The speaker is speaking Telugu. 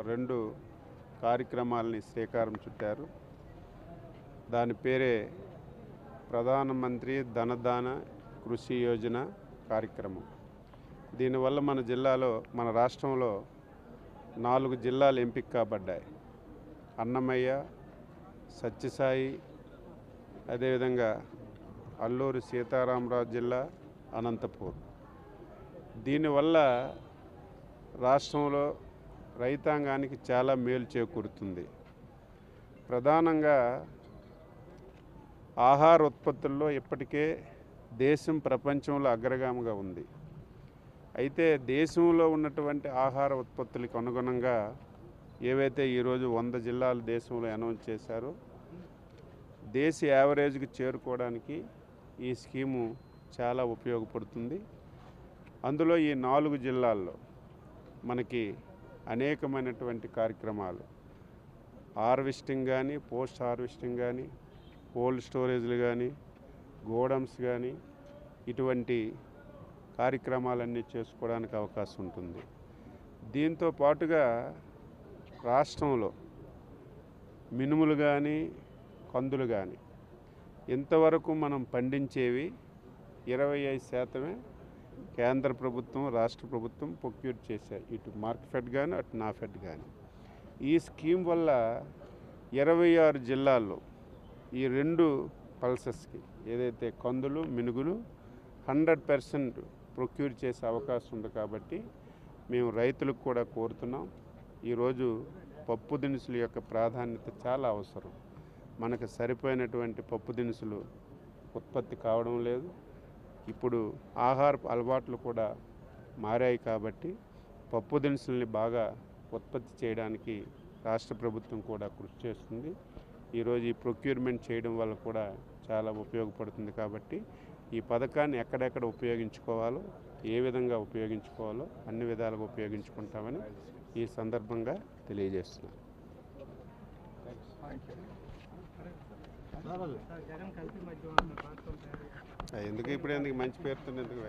రెండు కార్యక్రమాలని శ్రీకారం చుట్టారు. దాని పేరే ప్రధానమంత్రి ధనధాన కృషి యోజన కార్యక్రమం. దీనివల్ల మన జిల్లాలో, మన రాష్ట్రంలో 4 జిల్లాలు ఎంపిక కాబడ్డాయి. అన్నమయ్య, సత్యసాయి, అదేవిధంగా అల్లూరి సీతారామరాజు జిల్లా, అనంతపూర్. దీనివల్ల రాష్ట్రంలో రైతాంగానికి చాలా మేలు చేకూరుతుంది. ప్రధానంగా ఆహార ఉత్పత్తుల్లో ఇప్పటికే దేశం ప్రపంచంలో అగ్రగామిగా ఉంది. అయితే దేశంలో ఉన్నటువంటి ఆహార ఉత్పత్తులకు అనుగుణంగా ఏవైతే ఈరోజు 100 జిల్లాలు దేశంలో అనౌన్స్ చేశారో, దేశ యావరేజ్కి చేరుకోవడానికి ఈ స్కీము చాలా ఉపయోగపడుతుంది. అందులో ఈ 4 జిల్లాల్లో మనకి అనేకమైనటువంటి కార్యక్రమాలు, హార్వెస్టింగ్ కానీ, పోస్ట్ హార్వెస్టింగ్ కానీ, కోల్డ్ స్టోరేజ్లు కానీ, గోడమ్స్ కానీ, ఇటువంటి కార్యక్రమాలన్నీ చేసుకోవడానికి అవకాశం ఉంటుంది. దీంతో పాటుగా రాష్ట్రంలో మినుములు కానీ, కందులు కానీ ఇంతవరకు మనం పండించేవి 25% కేంద్ర ప్రభుత్వం, రాష్ట్ర ప్రభుత్వం ప్రొక్యూర్ చేశాయి. ఇటు మార్కెట్ కానీ, అటు నాఫెడ్ కానీ. ఈ స్కీమ్ వల్ల 26 జిల్లాల్లో ఈ 2 పల్సెస్కి ఏదైతే కందులు, మినుగులు 100% ప్రొక్యూర్ చేసే అవకాశం ఉంది. కాబట్టి మేము రైతులకు కూడా కోరుతున్నాం, ఈరోజు పప్పు దినుసుల యొక్క ప్రాధాన్యత చాలా అవసరం. మనకు సరిపోయినటువంటి పప్పు దినుసులు ఉత్పత్తి కావడం లేదు. ఇప్పుడు ఆహార అలవాట్లు కూడా మారాయి. కాబట్టి పప్పు దినుసుల్ని బాగా ఉత్పత్తి చేయడానికి రాష్ట్ర ప్రభుత్వం కూడా కృషి చేస్తుంది. ఈరోజు ఈ ప్రొక్యూర్మెంట్ చేయడం వల్ల కూడా చాలా ఉపయోగపడుతుంది. కాబట్టి ఈ పథకాన్ని ఎక్కడెక్కడ ఉపయోగించుకోవాలో, ఏ విధంగా ఉపయోగించుకోవాలో అన్ని విధాలుగా ఉపయోగించుకుంటామని ఈ సందర్భంగా తెలియజేస్తున్నాను. ఎందుకు ఇప్పుడు మంచి పేరుతో ఎందుకు